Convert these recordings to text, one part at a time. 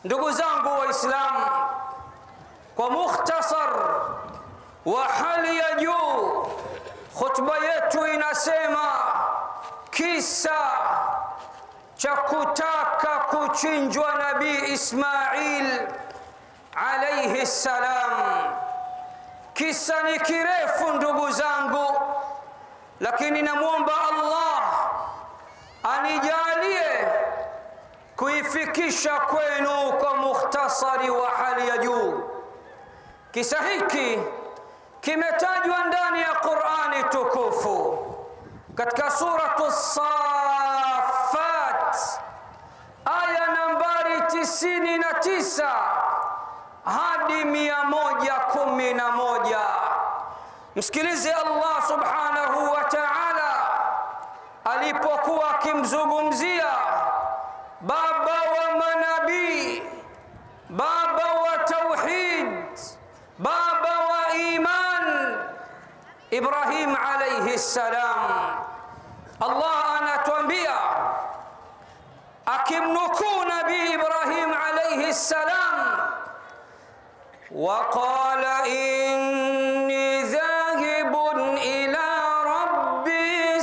Ndugu zangu Waislamu, kwa mukhtasar wa hali ya juu, khutba yetu inasema kisa cha kutaka kuchinjwa Nabii Ismail alayhi salam. Kisa ni kirefu ndugu zangu, lakini namuomba Allah anijalie kuifikisha kwenu kwa mukhtasari wa hali ya juu. Kisa hiki kimetajwa ndani ya Qur'ani tukufu katika suratu Safat aya nambari 99 hadi 111. Msikilize Allah subhanahu wa ta'ala alipokuwa akimzungumzia baba wa manabii, baba wa tauhid, baba wa iman, Ibrahim alayhi salam. Allah anatuambia akimnukuu Nabii Ibrahim alayhi salam, وقال إني ذاهب إلى ربي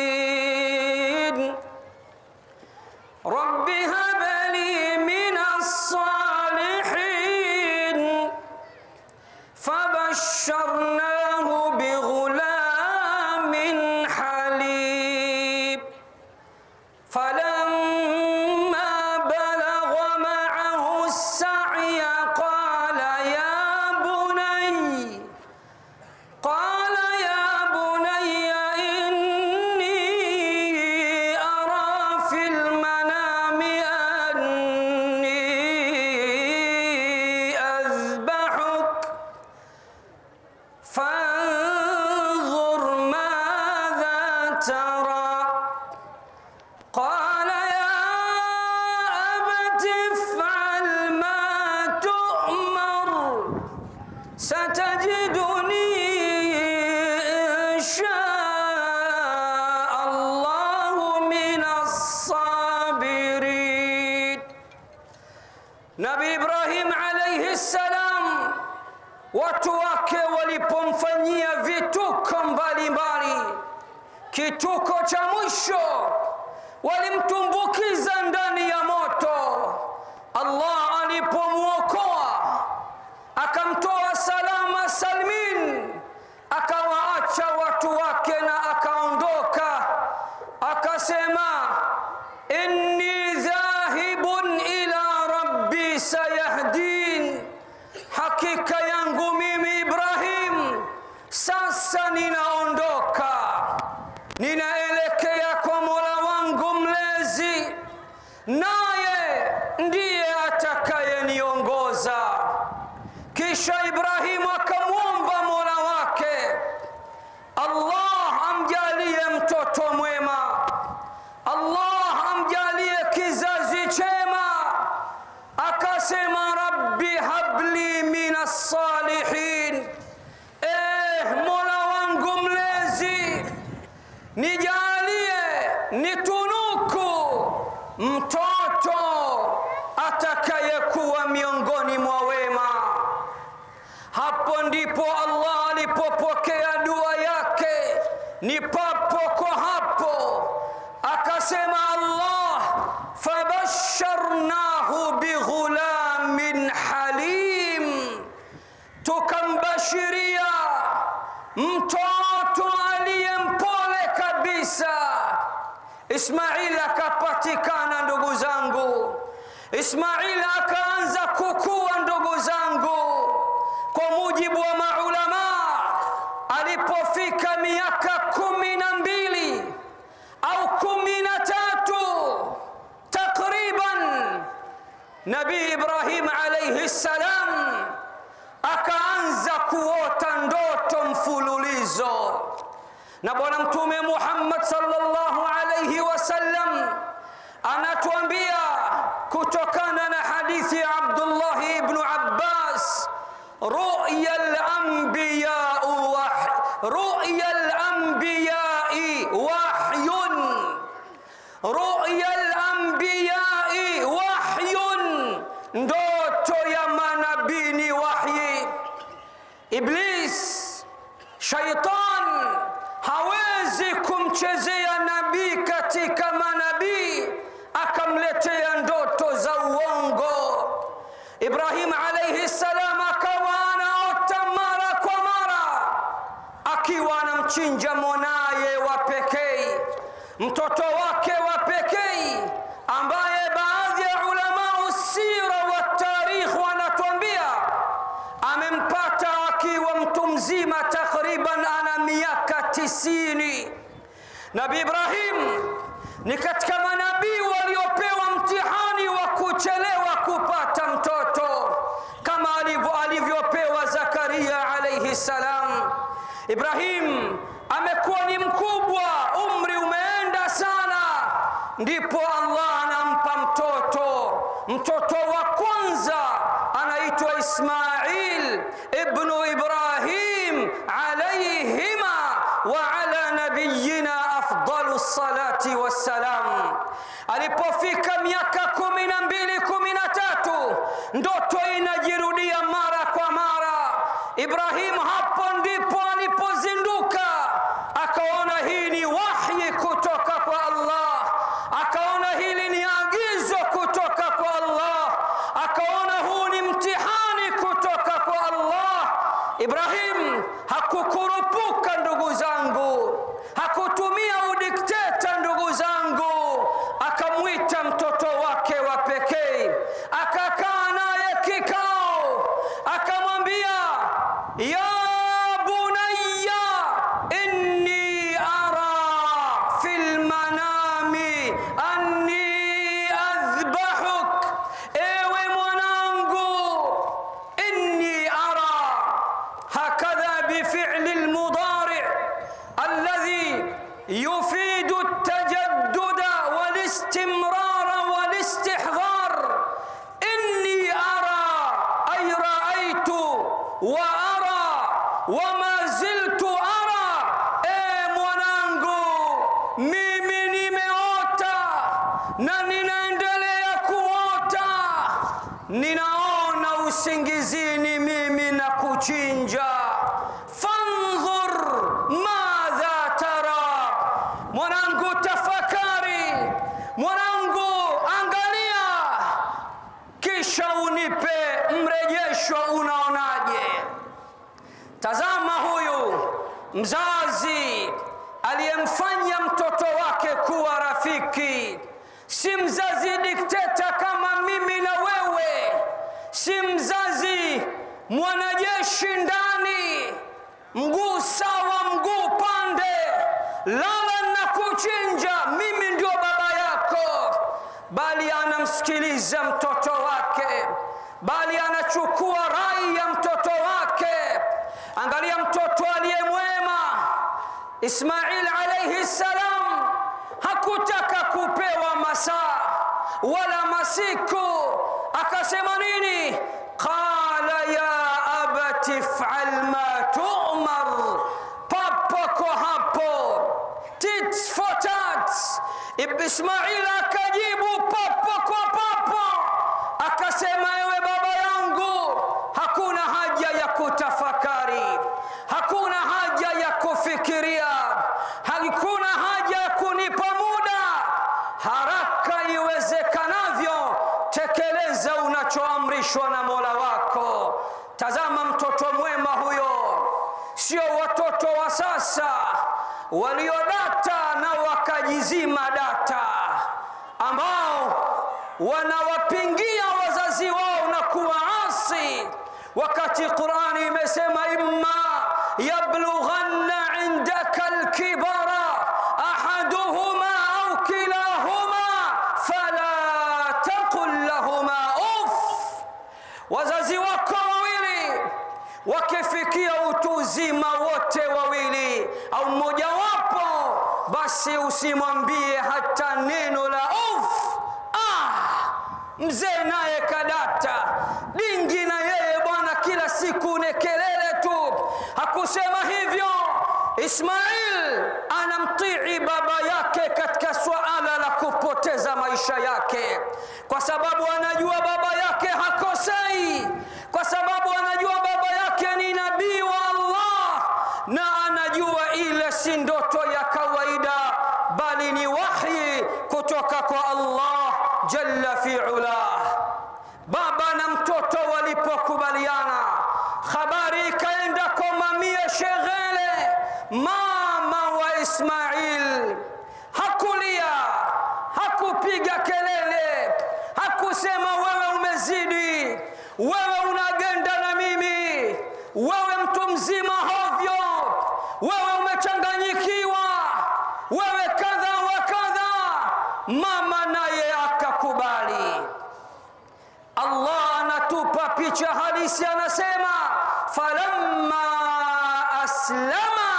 سيهدين رب هب لي من الصالحين فبشرناه بغلام حليم فلما بلغ معه السعي قال يا بني إني أرى في المنام أني أذبحك فانظر ماذا ترى قال يا أبت افعل ما تؤمر ستجدني إن شاء الله من الصابرين. Nabii Ibrahim alayhi salam, watu wake walipomfanyia vituko mbalimbali, kituko cha mwisho walimtumbukiza ndani ya moto. Allah alipomuokoa akamtoa salama salmin, akawaacha watu wake na akaondoka, akasema inni dhahibun ila rabbi sayahdin, hakika yangu mimi Ibrahim sasa ninaondoka, ninaelekea kwa Mola wangu mlezi, naye ndiye atakayeniongoza. Kisha Ibrahim akamwomba Mola wake Allah amjalie mtoto mwema, Allah amjalie kizazi chema. Akasema rabbi habli minas salihin, Mola wangu mlezi, nijalie nitunuku mtoto atakayekuwa miongoni mwa wema. Hapo ndipo Allah alipopokea dua yake, ni papo kwa hapo akasema Allah, fabasharnahu bighulamin halim, tukambashiria mtoto aliyempole kabisa. Ismail akapatikana ndugu zangu, Ismail akaanza kukua ndugu zangu. Kwa mujibu wa maulama, alipofika miaka 12 au 13 takriban, Nabii Ibrahim alayhi salam akaanza kuota ndoto mfululizo. Na Bwana Mtume Muhammad sallallahu alayhi wasallam anatuambia kutokana na hadithi ya Abdullah ibn Abbas, رؤيا الأنبياء وحي ndoto ya manabii ni wahyi. Iblis, shaitan, hawezi kumchezea nabii katika manabii akamletea ndoto za uongo. Ibrahim alayhi salam akawa anaota mara kwa mara akiwa anamchinja mwanaye wa pekee, mtoto wake wa pekee, ambaye baadhi ya ulama usira wa tarikh wanatuambia amempata akiwa mtu mzima, takriban ana miaka 90. Nabii Ibrahim ni katika manabii waliopewa mtihani wa kuchelewa kupata mtoto kama alivyopewa Zakaria alayhi salam. Ibrahim amekuwa ni mkubwa, umri umeenda sana, ndipo Allah anampa mtoto wa kwanza anaitwa Ismail ibn Ibrahim alayhima wa ala nabiyina afdalus salati wassalam. Alipofika miaka 12 13, ndoto inajirudia mara kwa mara. Ibrahim hapo ndipo alipozinduka, akaona hii ni wahyi kutoka kwa Allah, akaona hili ni agizo kutoka kwa Allah, akaona huu ni mtihani kutoka kwa Allah. Ibrahim hakukurupuka ndugu zangu, hakutumia udikteta ndugu zangu, akamwita mtoto wake wa pekee, akakaa naye kikao, akamwambia ya bunayya inni ara fil manami anni adhbahuk, ewe mwanangu, inni ara, hakadha bifi'li almudari' alladhi yufidu التجدد والاستمرار والاستحضار. إني أرى أي رأيت وأرى وما زلت أرى. mwanangu, mimi nimeota na ninaendelea kuota, ninaona usingizini mimi na kuchinja. Fanzur madha tara, mwanangu tafakari, mwanangu angalia, kisha unipe mrejesho, unaonaje? Tazama huyu mzazi aliyemfanya mtoto wake kuwa rafiki, si mzazi dikteta kama mimi na wewe, si mzazi mwanajeshi ndani, mguu sawa mguu pande, lala na kuchinja, mimi ndio baba yako, bali anamsikiliza mtoto wake, bali anachukua rai ya mtoto wake. Angalia mtoto aliyemwema Ismail alayhi salam, hakutaka kupewa masaa wala masiku, akasema nini? Qala ya abati if'al ma tu'mar, papo kwa hapo, tit for tat. Ismail akajibu papo kwa papo, akasema ewe baba yangu, hakuna haja ya kutafakari, hakuna haja ya kufikiria, hakuna haja ya kunipa muda, haraka iwezekanavyo tekeleza unachoamrishwa na Mola wako. Tazama mtoto mwema huyo, sio watoto wa sasa waliodata na wakajizima data, ambao wanawapingia wazazi wao na kuwaasi, wakati Qur'ani imesema imma yablughanna indaka alkibara ahaduhuma au kilahuma fala taqul lahuma uff. Wazazi wako wawili wakifikia utu uzima wote wawili au mmoja wapo, basi usimwambie hata neno la uff. Mzee naye kadata dingi, na yeye bwana kila siku ni kelele tu. Hakusema hivyo. Ismail anamtii baba yake katika suala la kupoteza maisha yake, kwa sababu anajua baba yake jalla fi ulah. Baba na mtoto walipokubaliana, habari ikaenda kwa mamia Sheghele, mama wa Ismail. Hakulia, hakupiga kelele, hakusema wewe umezidi, wewe unagenda na mimi, wewe mtu mzima hovyo, wewe umechanganyikiwa, wewe kadha wa kadha. Mama naye akakubali. Allah anatupa picha halisi, anasema falamma aslama,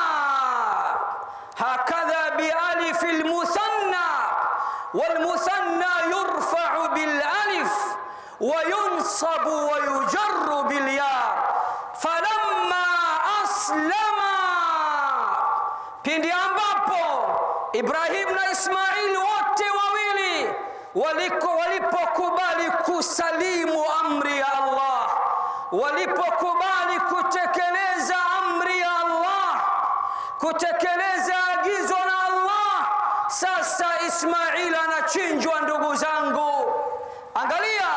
hakadha bialif almuthanna, walmuthanna yurfa'u bilalif wa yunsabu wa yujarru bilya. Falamma aslama, pindi ambapo Ibrahim na Ismail wote wawili walipokubali kusalimu amri ya Allah, walipokubali kutekeleza amri ya Allah, kutekeleza agizo la Allah, sasa Ismail anachinjwa. Ndugu zangu, angalia,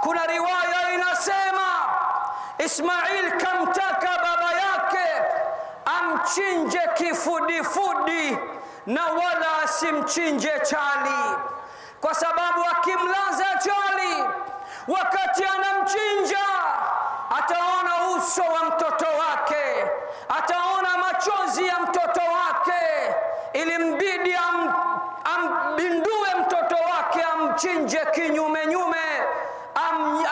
kuna riwaya inasema Ismail kamtaka baba yake amchinje kifudifudi na wala asimchinje chali, kwa sababu akimlaza chali wakati anamchinja ataona uso wa mtoto wake, ataona machozi ya mtoto wake. Ilimbidi ambindue mtoto wake, amchinje kinyume nyume,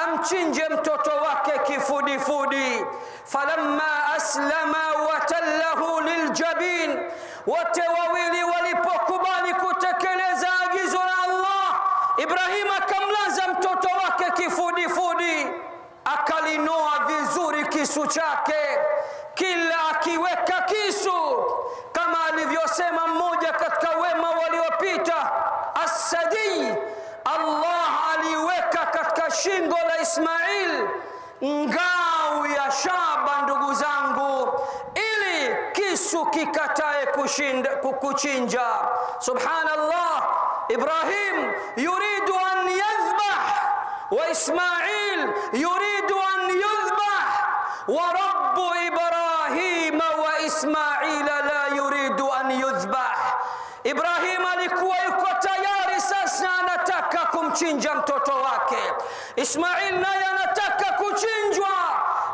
amchinje mtoto wake kifudifudi. Falamma aslama wa tallahu liljabin, wote wawili walipokubali kutekeleza agizo la Allah, Ibrahim akamlaza mtoto wake kifudifudi, akalinoa vizuri kisu chake, kila akiweka kisu, kama alivyosema mmoja katika wema waliopita, As-Sadi, Allah aliweka katika shingo la Ismail ngao ya shaba, ndugu zangu, ili kisu kikatae kuchinja. Subhanallah, Ibrahim yuridu an yadhbah wa Ismail yuridu an yudhbah, wa rabbu Ibrahim wa Ismail la yuridu an yudhbah. Ibrahim alikuwa yuko tayari, sasa anataka kumchinja mtoto wake. Ismail naye anataka kuchinjwa,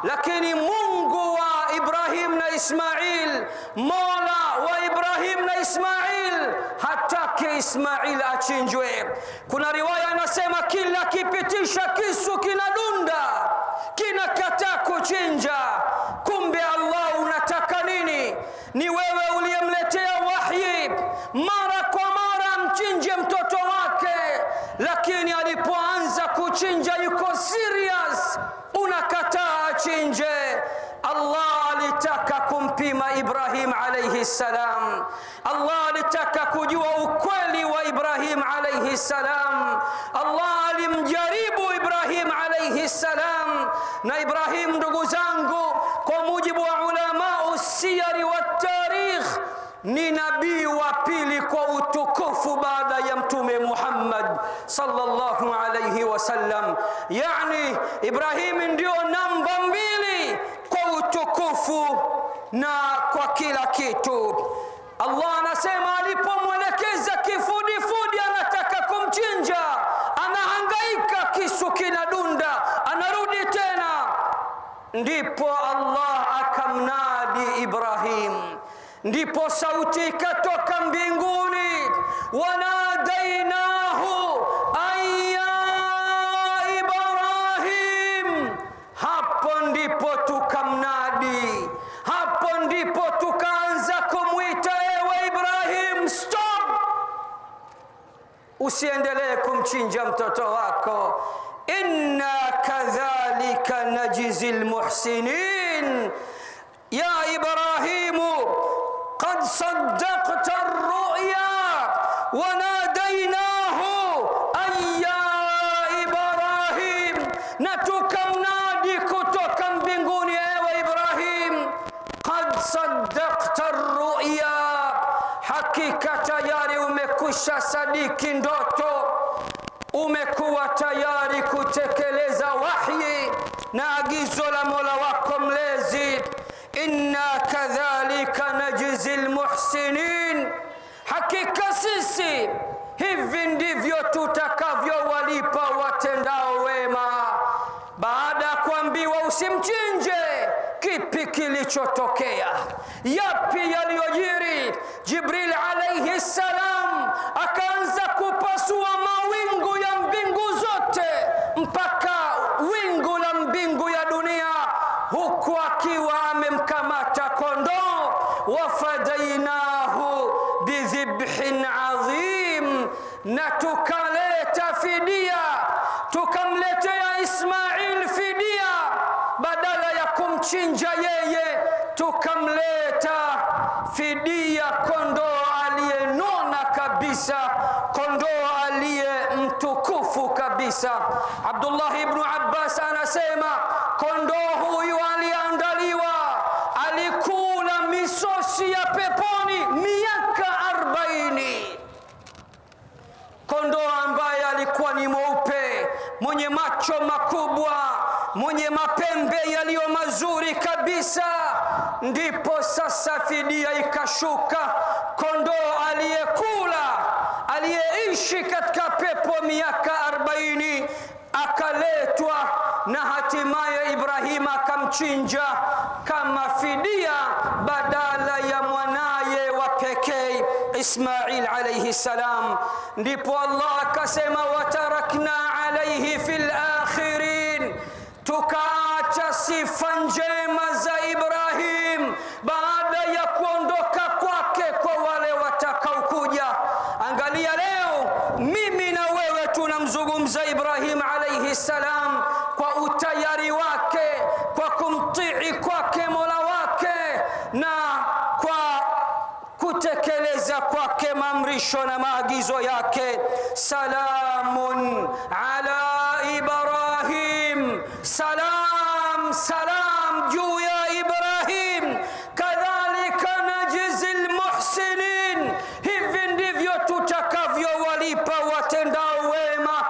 lakini Mungu wa Ibrahim na Ismail, Mola wa Ibrahim na Ismail, hataki Ismail achinjwe. Kuna riwaya inasema kila kipitisha kisu kinadunda, kinakataa kuchinja. Kumbe Allah unataka nini? Ni wewe uliyemletea wahyi mara kwa mara mchinje mtoto wake, lakini alipoanza kuchinja yuko serious, unakataa achinje. Allah alitaka kumpima Ibrahim alayhi salam. Allah alitaka kujua ukweli wa Ibrahim alayhi salam. Allah alimjaribu Ibrahim alayhi salam. Na Ibrahim, ndugu zangu, kwa mujibu wa ulama usiyari wa tarikh, ni nabii wa pili kwa utukufu baada ya Mtume Muhammad sallallahu alayhi wasallam. Yani Ibrahim ndio namba 2 kwa utukufu na kwa kila kitu. Allah anasema alipomwelekeza kifudifudi anataka kumchinja, anahangaika, kisu kinadunda, anarudi tena, ndipo Allah akamnadi Ibrahim. Ndipo sauti ikatoka mbinguni, wanadainahu ayya Ibrahim. Hapo ndipo tukamnadi, hapo ndipo tukaanza kumwita, ewe Ibrahim, stop, usiendelee kumchinja mtoto wako. Inna kadhalika najzil muhsinin ya Ibrahimu qad saddaqta ar-ru'ya wa nadainahu ayya Ibrahim, na tukamnadi kutoka mbinguni, ewe Ibrahim, qad saddaqta ar-ru'ya, hakika tayari umekwisha sadiki ndoto, umekuwa tayari kutekeleza wahyi na agizo la Mola wako mlezi. Inna kadhalika najzil muhsinin, hakika sisi hivi ndivyo tutakavyowalipa watendao wema. Baada ya kuambiwa usimchinje, kipi kilichotokea? Yapi yaliyojiri? Jibril alayhi salam akaanza kupasua mawingu ya mbingu zote mpaka wingu la mbingu ya dunia, huku akiwa amemkamata kondoo. Wafadainahu bidhibhin adhim, na tukaleta fidia, tukamletea Ismail fidia. Badala ya kumchinja yeye, tukamleta fidia kondoo aliyenona kabisa, kondoo aliye mtukufu kabisa. Abdullah ibn Abbas anasema kondoo huyu aliandaliwa, alikula misosi ya peponi miaka 40. Kondoo ambaye alikuwa ni mweupe, mwenye macho makubwa, mwenye mapembe yaliyo mazuri kabisa. Ndipo sasa fidia ikashuka. Kondoo aliyekula, aliyeishi katika pepo miaka 40 akaletwa, na hatimaye Ibrahim akamchinja kama fidia badala ya mwanaye wa pekee Ismail alayhi salam. Ndipo Allah akasema watarakna alayhi fil akhirin, tukaacha sifa njema za Ibrahim baada ya kuondoka kwake kwa wale watakaokuja. Angalia leo mimi na wewe tunamzungumza Ibrahim alayhi salam kwa utayari wake, kwa kumtii kwake Mola wake, na kwa kutekeleza kwake maamrisho na maagizo yake. Salamun ala Ibrahim, salam salam juu ya Ibrahim. Kadhalika najzil muhsinin, hivi ndivyo tutakavyowalipa watendao wema.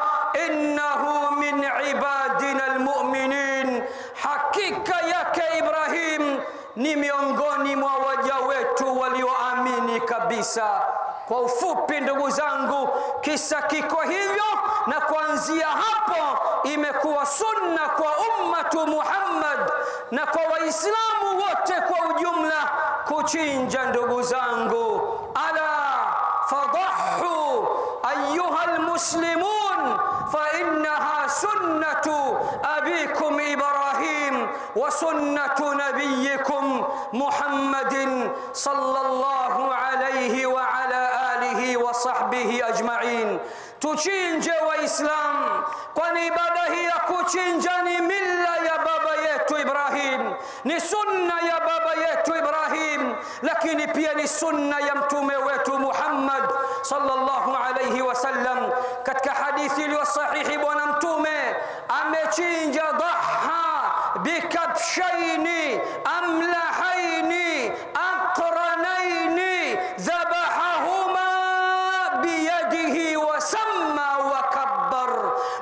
Innahu min ibadina almu'minin, hakika yake Ibrahim ni miongoni mwa waja wetu walioamini kabisa. Kwa ufupi ndugu zangu, kisa kiko hivyo, na kuanzia hapo imekuwa sunna kwa ummatu Muhammad na kwa waislamu wote kwa ujumla kuchinja. Ndugu zangu, ala fadahu ayuha almuslimun, fa innaha sunnatu abikum Ibrahim wa sunnatu nabiyikum Muhammadin sallallahu alayhi wa ala alihi wa sahbihi ajma'in. Tuchinje Waislamu, kwani ibada hii ya kuchinja ni mila ya baba yetu Ibrahim, ni sunna ya baba yetu Ibrahim, lakini pia ni sunna ya mtume wetu Muhammad sallallahu alayhi wasallam. Katika hadithi iliyo sahihi, bwana mtume amechinja dhaha bikabshaini amlahaini aqranaini dhabahahuma biyadihi wa samma wa kabbar.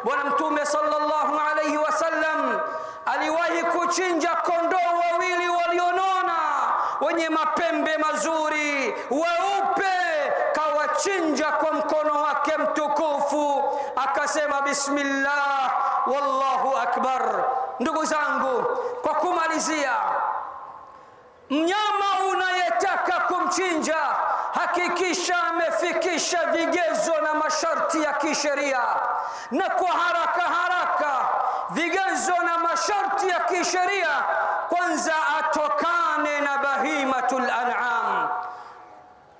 Bwana mtume sallallahu alayhi wasallam aliwahi kuchinja kondoo wawili walionona, wenye mapembe mazuri, weupe. Kawachinja kwa mkono wake mtukufu, akasema bismillah wallahu akbar. Ndugu zangu, kwa kumalizia, mnyama unayetaka kumchinja hakikisha amefikisha vigezo na masharti ya kisheria, na kwa haraka vigezo na masharti ya kisheria. Kwanza atokane na bahimatul an'am.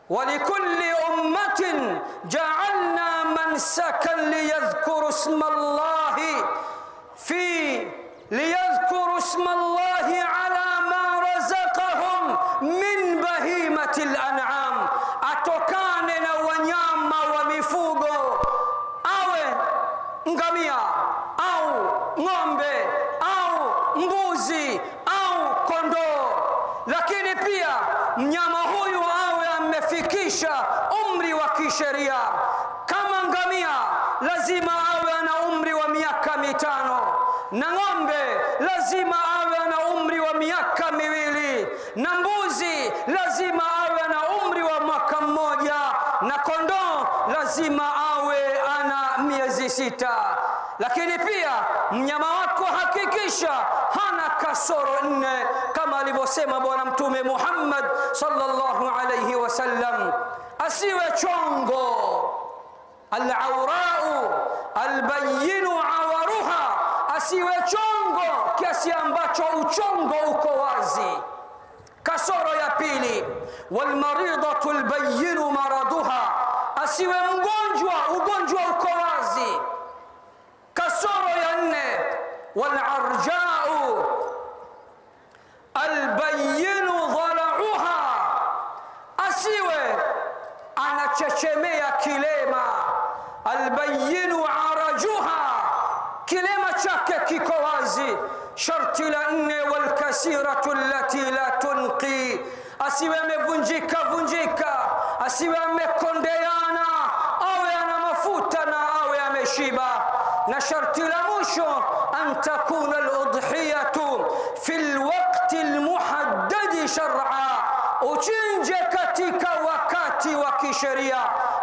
walikulli ummatin ja'alna mansakan liyadhkuru isma Allahi liyadhkuru isma Allahi ala ma razaqahum min bahimatil an'am. Atokane na wanyama wa mifugo, awe ngamia au ng'ombe au mbuzi au kondoo, lakini pia mnyama huyu awe amefikisha umri wa kisheria. Kama ngamia lazima awe ana umri wa miaka 5, na ng'ombe lazima awe ana umri wa miaka 2, na mbuzi lazima awe ana umri wa mwaka 1, na kondoo lazima awe ana miezi 6. Lakini pia mnyama wako hakikisha hana kasoro 4, kama alivyosema bwana mtume Muhammad sallallahu alayhi wasallam. Asiwe chongo, al-awra'u al-bayyinu awaruha, asiwe chongo kiasi ambacho uchongo uko wazi. Kasoro ya pili, wal maridatu al-bayyinu maraduha, asiwe mgonjwa, ugonjwa uko wazi. Kasoro ya 4, wal arja'u al-bayyinu dhala'uha, asiwe anachechemea kilema, al-bayyinu arajuha, kilema chake kiko wazi. Sharti la 4, wal kasiratu allati la tunqi, asiwe amevunjika, asiwe amekondeana, awe ana mafuta na awe ameshiba. Na sharti la mwisho, an takuna al-udhiyatu fi al-waqti al-muhaddad shar'a, uchinje katika wakati wa kisheria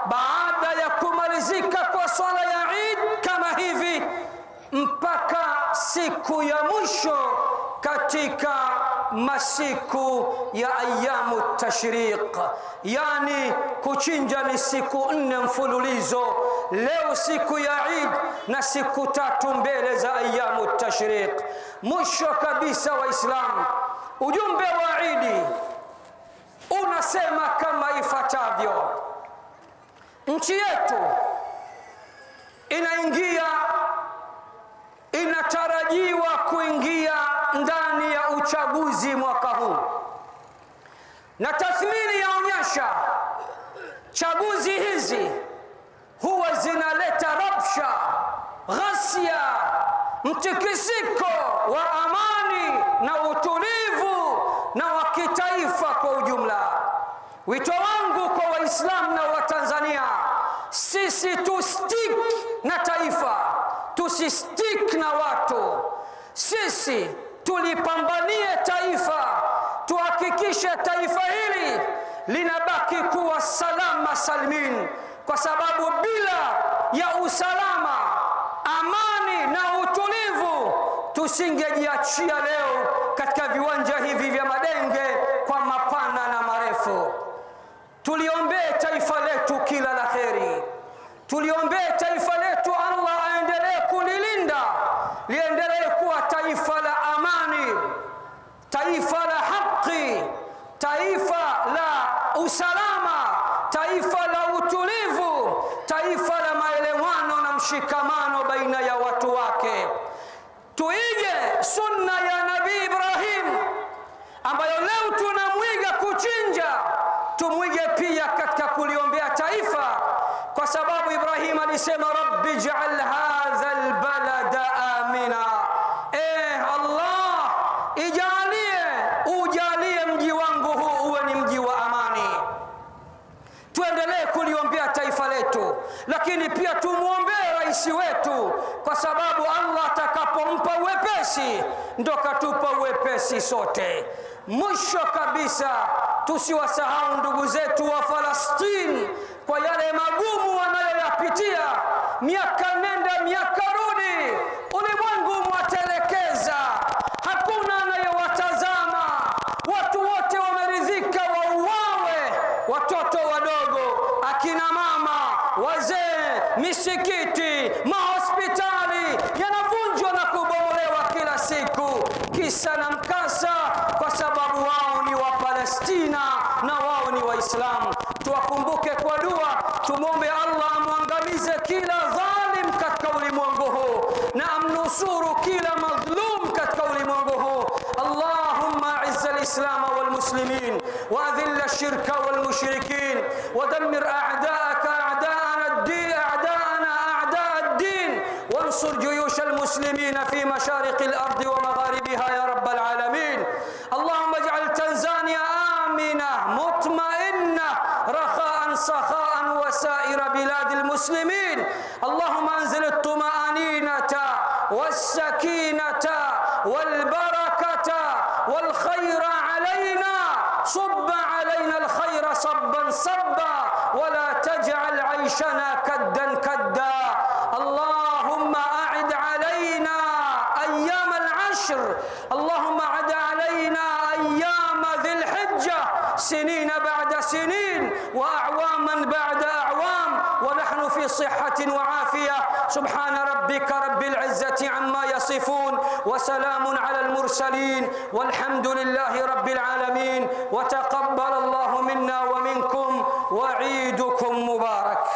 baada ya kumalizika kwa swala ya Eid kama hivi mpaka siku ya mwisho katika masiku ya ayamu tashriq. Yani kuchinja ni siku 4 mfululizo, leo siku ya Eid na siku 3 mbele za ayamu tashriq. Mwisho kabisa Waislamu, ujumbe wa Eid unasema kama ifuatavyo: nchi yetu inatarajiwa kuingia ndani ya uchaguzi mwaka huu, na tathmini yaonyesha chaguzi hizi huwa zinaleta rabsha, ghasia, mtikisiko wa amani na utulivu na wa kitaifa kwa ujumla. Wito wangu kwa Waislamu na Watanzania, sisi tustick na taifa, tusistick na watu. Sisi tulipambanie taifa, tuhakikishe taifa hili linabaki kuwa salama salmin, kwa sababu bila ya usalama, amani na utulivu tusingejiachia leo katika viwanja hivi vya madenge kwa mapana na marefu. Tuliombee taifa letu kila la kheri, tuliombee taifa letu Allah aendelee kulilinda, liendelee kuwa taifa la amani, taifa la haki, taifa la usalama, taifa la utulivu, taifa la maelewano na mshikamano baina ya watu wake. Tuige sunna ya Nabii Ibrahim ambayo leo tunamwiga kuchinja, tumwige pia katika kuliombea taifa, kwa sababu Ibrahim alisema rabbi ij'al hadha albalada amina, Allah ujalie mji wangu huu uwe ni mji wa amani. Tuendelee kuliombea taifa letu, lakini pia tumuombee rais wetu, kwa sababu Allah atakapompa uwepesi ndo katupa uwepesi sote. Mwisho kabisa, tusiwasahau ndugu zetu wa Falastini kwa yale magumu wanayoyapitia, miaka nenda miaka rudi, ulimwengu mwatelekeza, hakuna anayewatazama, watu wote wameridhika wauawe, watoto wadogo, akina mama, wazee, misikiti, mahospitali yanavunjwa na kubomolewa kila siku, kisa na mkasa, kwa sababu wao ni wa Palestina na wao ni Waislamu. Tuwakumbuke kwa dua, tumombe Allah amwangamize kila dhalim katika ulimwengu huu na amnusuru kila madhlum katika ulimwengu huu. Allahumma a'izz al-islam wal muslimin wa adhill ash-shirka wal mushrikin wa dammir a'da'aka a'da'ana ad-din a'da'a ad-din wansur juyush al-muslimin fi masharik al-ard wa magharibiha ya rabb al-alamin. Allahumma ij'al Tanzania amina mutma'inna رخاء سخاء وسائر بلاد المسلمين. اللهم وأنزل الطمأنينة والسكينة والبركة والخير علينا، صب علينا الخير صبا صبا، ولا تجعل عيشنا كدا كدا. اللهم أعد علينا أيام العشر، اللهم أعد علينا أيام ذي الحجة سنين بعد سنين وأعواما بعد أعوام، ونحن في صحة وعافية. سبحان ربك رب العزة عما يصفون، وسلام على المرسلين، والحمد لله رب العالمين. وتقبل الله منا ومنكم، وعيدكم مبارك.